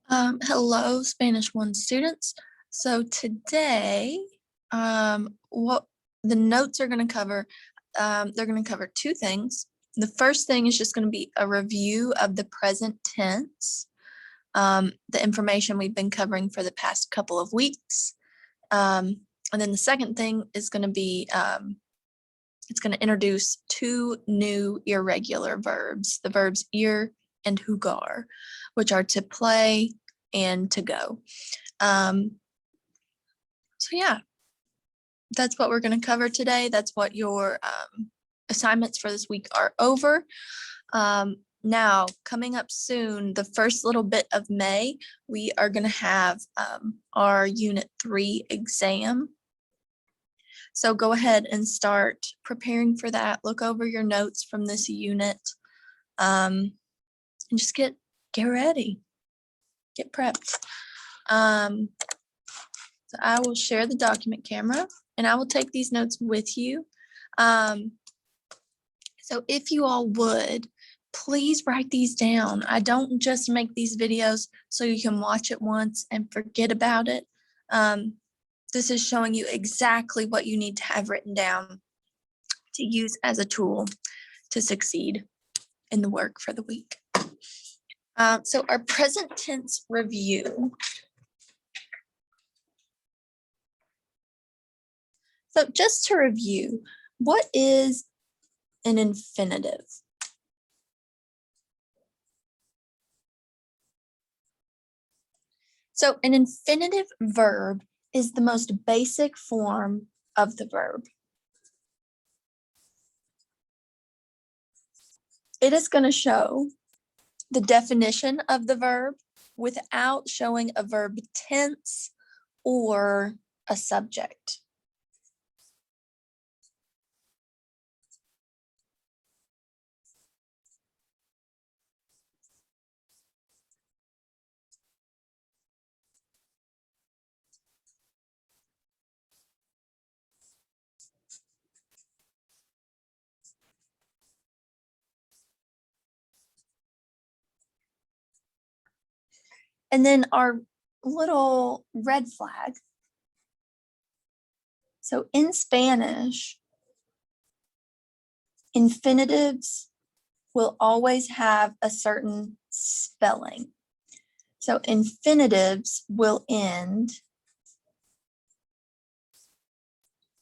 Hello, Spanish 1 students. So today, what the notes are going to cover, they're going to cover two things. The first thing is just going to be a review of the present tense, the information we've been covering for the past couple of weeks. And then the second thing is going to be, it's going to introduce two new irregular verbs, the verbs ir and jugar, which are to play and to go. So yeah, that's what we're going to cover today. That's what your assignments for this week are over. Now, coming up soon, the first little bit of May, we are going to have our Unit 3 exam. So go ahead and start preparing for that. Look over your notes from this unit and just get ready, get prepped. So I will share the document camera and I will take these notes with you. So if you all would, please write these down. I don't just make these videos so you can watch it once and forget about it. This is showing you exactly what you need to have written down to use as a tool to succeed in the work for the week. So our present tense review. So just to review, what is an infinitive? So an infinitive verb is the most basic form of the verb. It is going to show the definition of the verb without showing a verb tense or a subject. And then our little red flag. So in Spanish, infinitives will always have a certain spelling. So infinitives will end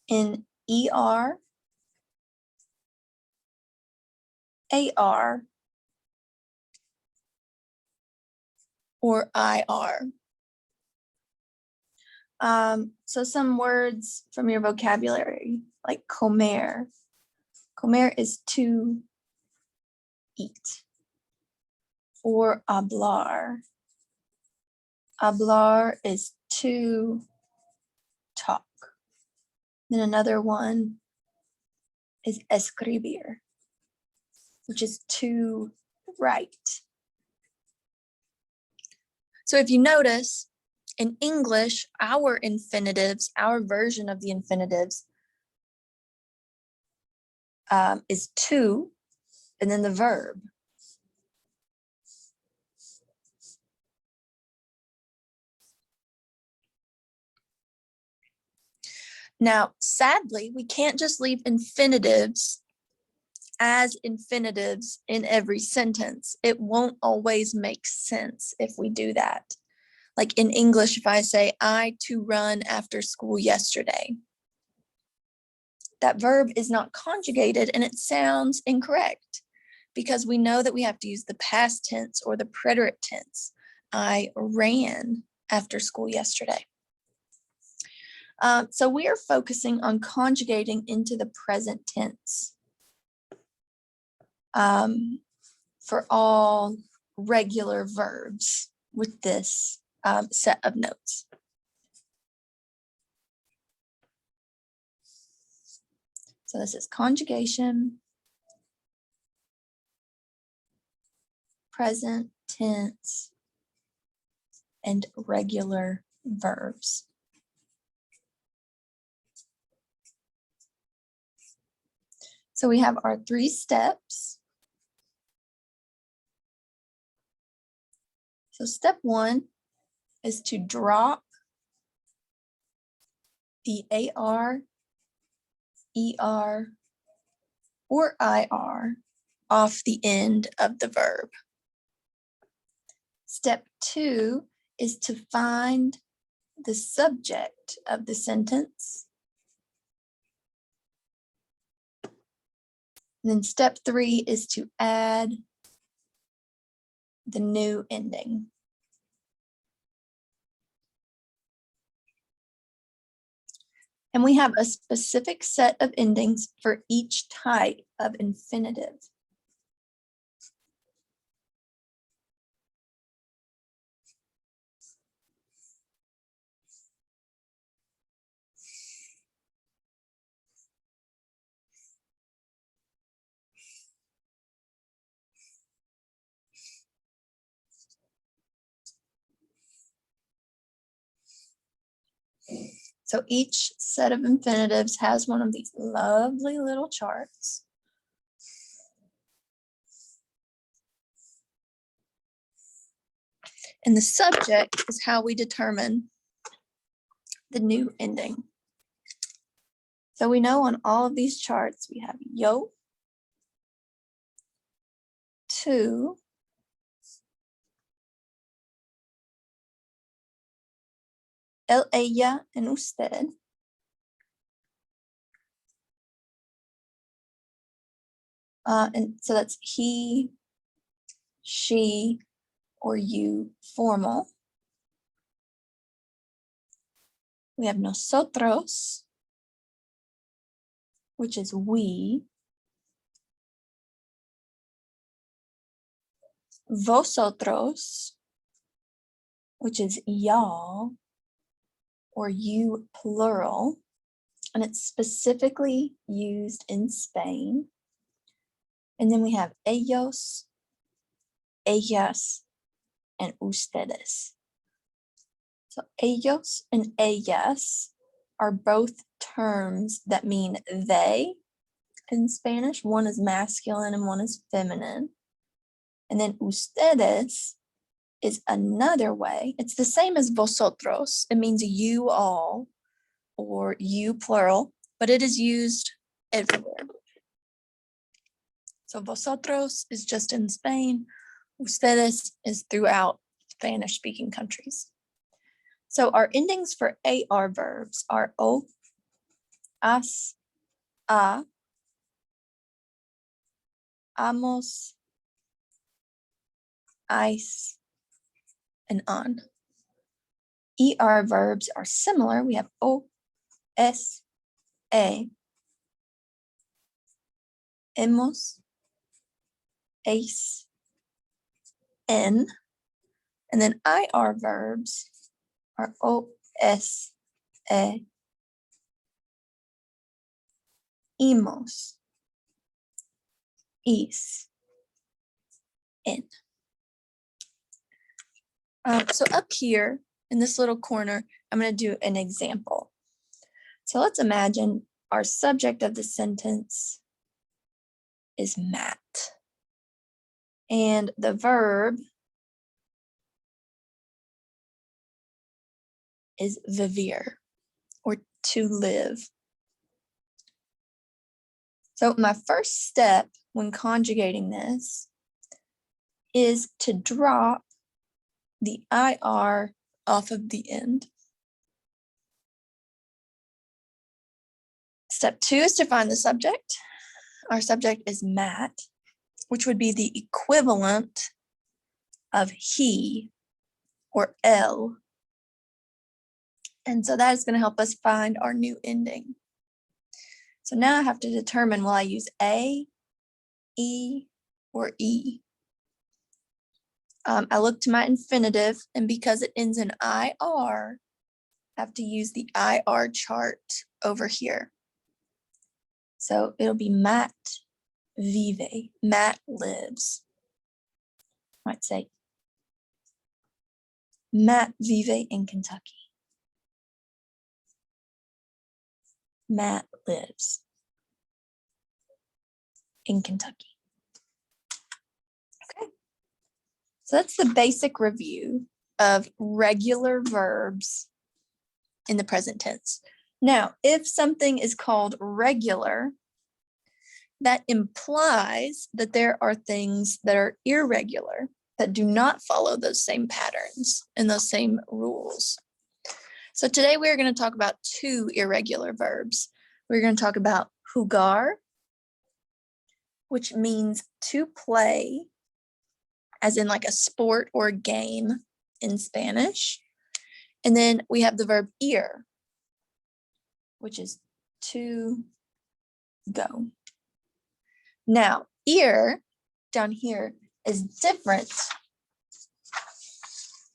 in ER, AR, or IR. So some words from your vocabulary, like comer. Comer is to eat. Or hablar. Hablar is to talk. Then another one is escribir, which is to write. So if you notice, in English, our infinitives, our version of the infinitives is to, and then the verb. Now, sadly, we can't just leave infinitives as infinitives in every sentence. It won't always make sense if we do that. Like in English, if I say, I to run after school yesterday, that verb is not conjugated and it sounds incorrect because we know that we have to use the past tense or the preterite tense. I ran after school yesterday. So we are focusing on conjugating into the present tense for all regular verbs with this set of notes. So this is conjugation, present tense, and regular verbs. So we have our 3 steps. So step 1 is to drop the AR, ER, or IR off the end of the verb. Step 2 is to find the subject of the sentence. And then step 3 is to add the new ending. And we have a specific set of endings for each type of infinitive. So each set of infinitives has one of these lovely little charts. And the subject is how we determine the new ending. So we know on all of these charts, we have yo, tú, él, ella, and usted. And so that's he, she, or you formal. We have nosotros, which is we. Vosotros, which is y'all, or you plural. And it's specifically used in Spain. And then we have ellos, ellas, and ustedes. So ellos and ellas are both terms that mean they in Spanish. One is masculine and one is feminine. And then ustedes is another way. It's the same as vosotros. It means you all or you plural, but it is used everywhere. So vosotros is just in Spain. Ustedes is throughout Spanish-speaking countries. So our endings for AR verbs are o, as, a, amos, ice, and on. ER verbs are similar. We have o, es, e, hemos, eis, en. And then IR verbs are o, es, e, imos, is, in. So up here in this little corner, I'm going to do an example. So let's imagine our subject of the sentence is Matt. And the verb is vivir, or to live. So my first step when conjugating this is to drop the IR off of the end. Step 2 is to find the subject. Our subject is Matt, which would be the equivalent of he or él. And so that is going to help us find our new ending. So now I have to determine, will I use A, E, or E? I look to my infinitive, and because it ends in IR, I have to use the IR chart over here. So it'll be Matt vive, Matt lives. I might say, Matt vive in Kentucky. Matt lives in Kentucky. Okay, so that's the basic review. of regular verbs in the present tense. Now, if something is called regular, that implies that there are things that are irregular that do not follow those same patterns and those same rules. So today we're going to talk about two irregular verbs. We're going to talk about jugar, which means to play, as in like a sport or a game in Spanish. And then we have the verb ir, which is to go. Now, ir down here is different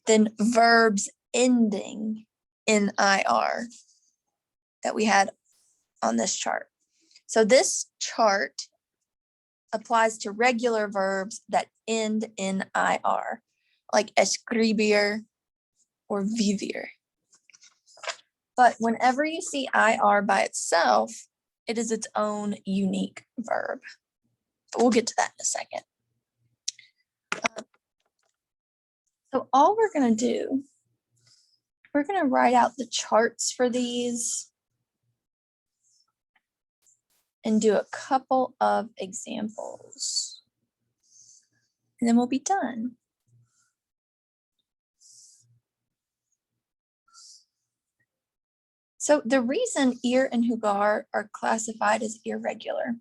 than verbs ending in IR that we had on this chart. So this chart applies to regular verbs that end in IR, like escribir or vivir. But whenever you see IR by itself, it is its own unique verb. But we'll get to that in a second. So all we're going to do, we're going to write out the charts for these and do a couple of examples. And then we'll be done. So the reason ir and jugar are classified as irregular,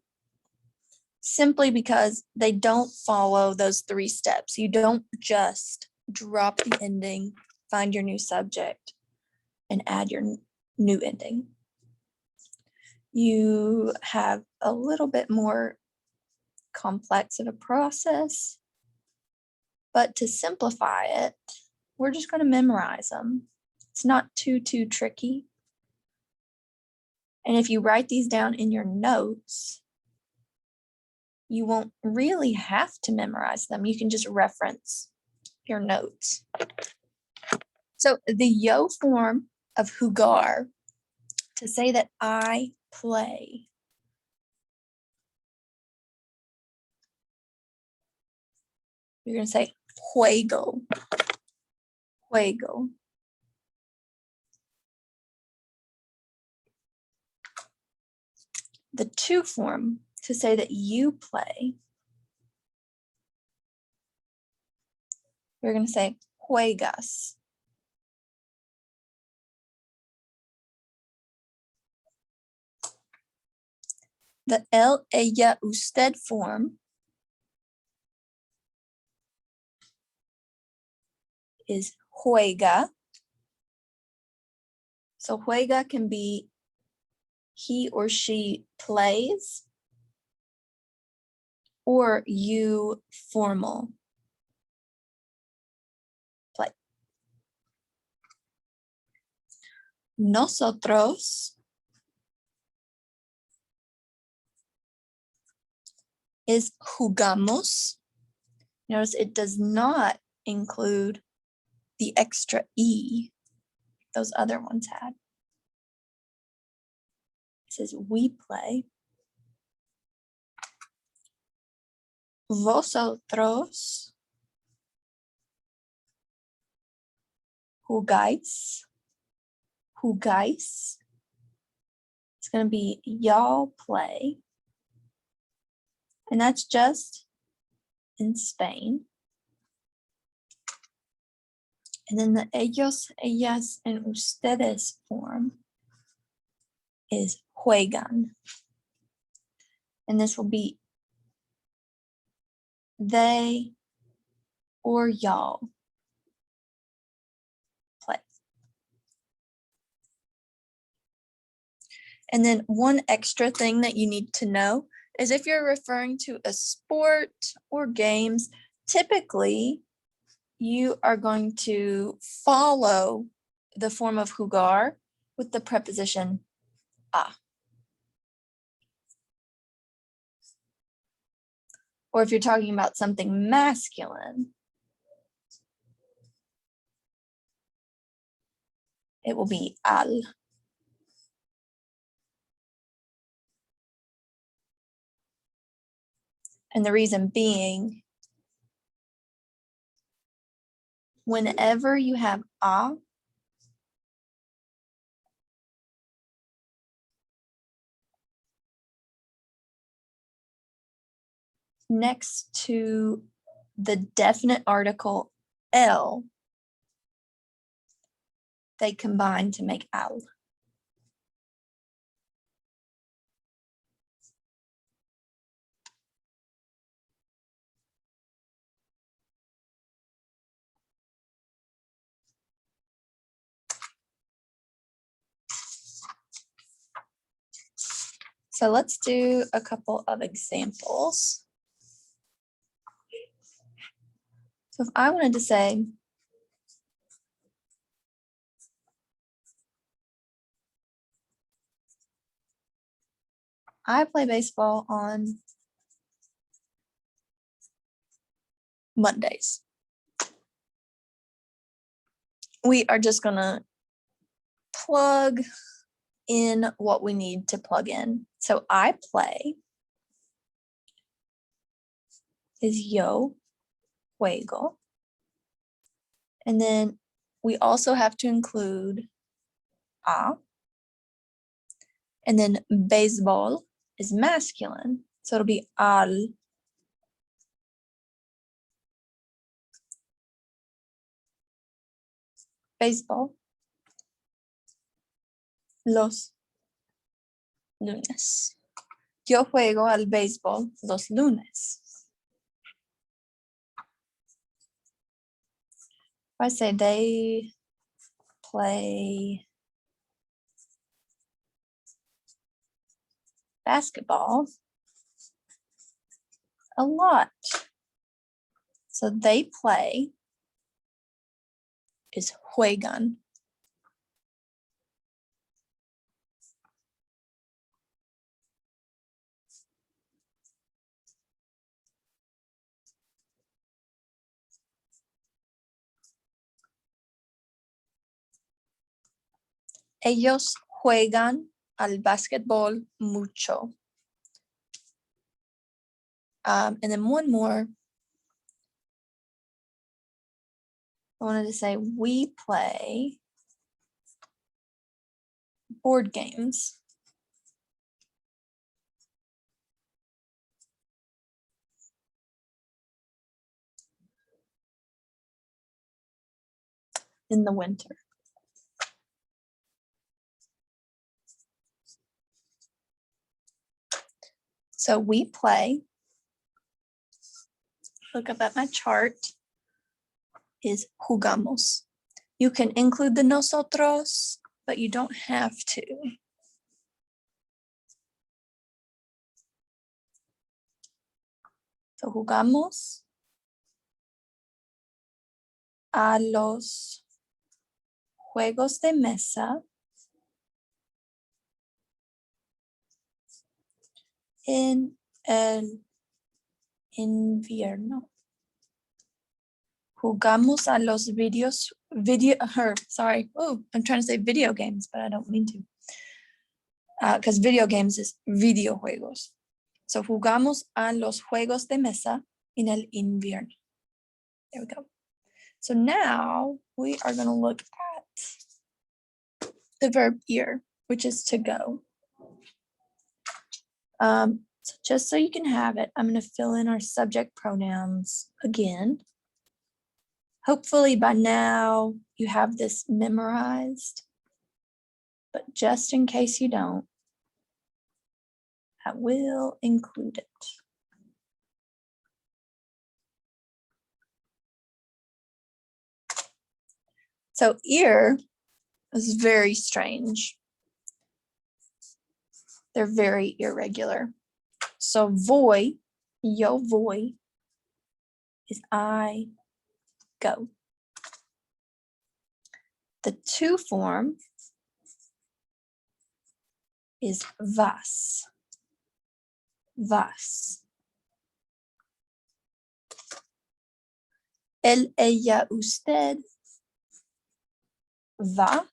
simply because they don't follow those three steps. You don't just drop the ending, find your new subject, and add your new ending. You have a little bit more complex of a process, but to simplify it, we're just going to memorize them. It's not too tricky. And if you write these down in your notes, you won't really have to memorize them. You can just reference your notes. So the yo form of jugar, to say that I play, you're going to say juego, juego. The to form, to say that you play, we're going to say juegas. The él, ella, usted form is juega. So juega can be he or she plays, or you formal, play. Nosotros is jugamos. Notice it does not include the extra E those other ones had. It says we play. Vosotros jugáis. Jugáis. It's going to be y'all play. And that's just in Spain. And then the ellos, ellas, and ustedes form is juegan. And this will be they or y'all play. And then one extra thing that you need to know is if you're referring to a sport or games, typically you are going to follow the form of jugar with the preposition a. Or if you're talking about something masculine, it will be al. And the reason being whenever you have a, next to the definite article el, they combine to make al. So let's do a couple of examples. So if I wanted to say, I play baseball on Mondays. We are just gonna plug in what we need to plug in. So I play is yo juego. And then we also have to include a. And then baseball is masculine. So it'll be al. Baseball. Los lunes. Yo juego al béisbol los lunes. If I say they play basketball a lot. So they play is juegan. Ellos juegan al basketball mucho. And then one more. I wanted to say we play board games. In the winter. So we play, look up at my chart, is jugamos. You can include the nosotros, but you don't have to. So jugamos a los juegos de mesa en el invierno. Jugamos a los I'm trying to say video games, but I don't mean to. Because video games is videojuegos. So jugamos a los juegos de mesa en el invierno. There we go. So now we are going to look at the verb ir, which is to go. So just so you can have it, I'm going to fill in our subject pronouns again. Hopefully by now you have this memorized, but just in case you don't, I will include it. So ir is very strange. They're very irregular. So voy, yo voy, is I go. The to form is vas. Vas. Él, ella, usted va.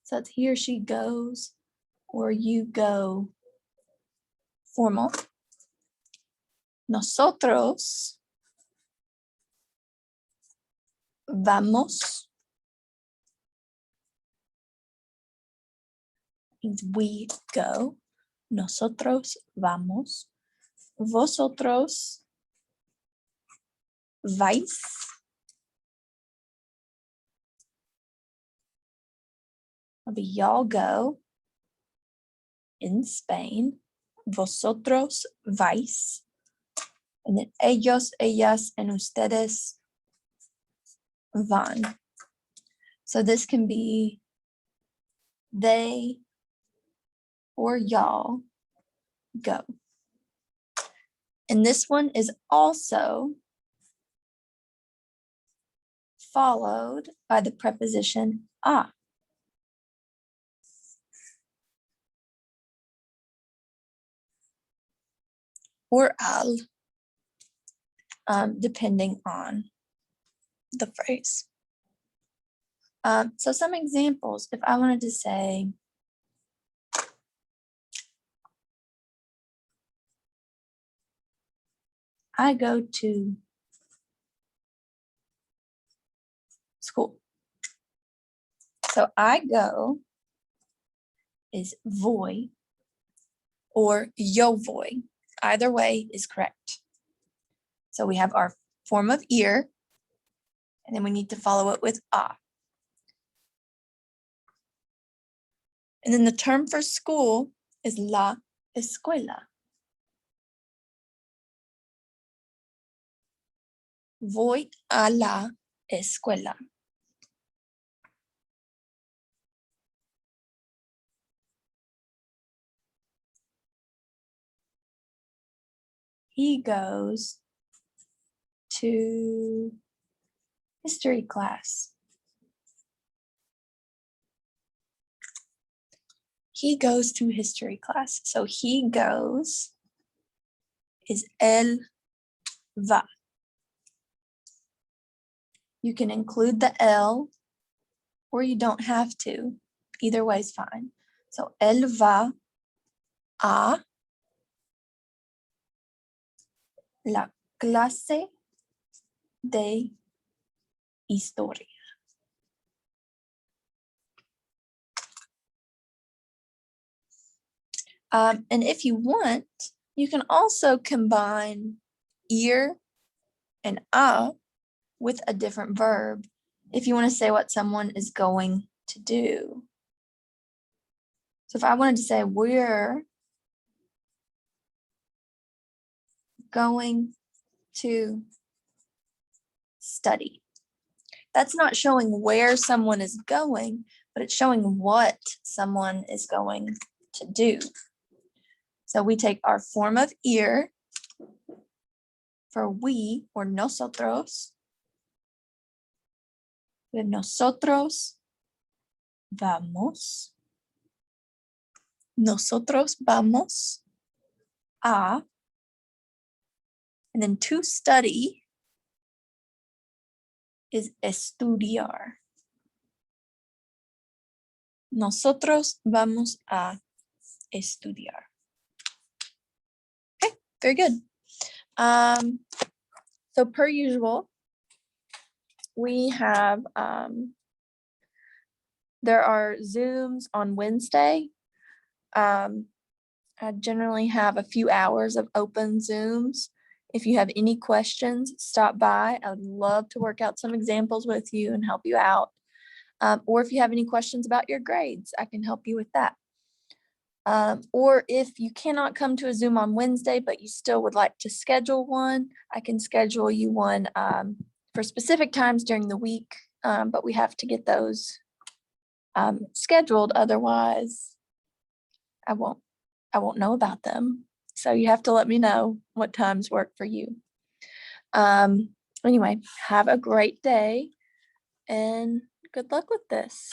So it's he or she goes, or you go formal. Nosotros vamos means we go. Nosotros vamos. Vosotros vais. Maybe y'all go. In Spain. Vosotros vais. And then ellos, ellas, and ustedes van. So this can be they or y'all go. And this one is also followed by the preposition a. Or al, depending on the phrase. So some examples, if I wanted to say, I go to school. So I go is voy or yo voy. Either way is correct. So we have our form of ir, and then we need to follow it with a. And then the term for school is la escuela. Voy a la escuela. He goes to history class. He goes to history class. So he goes is él va. You can include the L or you don't have to. Either way is fine. So él va a la clase de historia. And if you want, you can also combine ir and a with a different verb if you want to say what someone is going to do. So if I wanted to say we're going to study, that's not showing where someone is going, but it's showing what someone is going to do. So we take our form of ir for we or nosotros. We have nosotros vamos. Nosotros vamos a. And then to study is estudiar. Nosotros vamos a estudiar. Okay, very good. So per usual, we have, there are Zooms on Wednesday. I generally have a few hours of open Zooms. If you have any questions, stop by. I would love to work out some examples with you and help you out. Or if you have any questions about your grades, I can help you with that. Or if you cannot come to a Zoom on Wednesday, but you still would like to schedule one, I can schedule you one for specific times during the week, but we have to get those scheduled. Otherwise, I won't know about them. So you have to let me know what times work for you. Anyway, have a great day and good luck with this.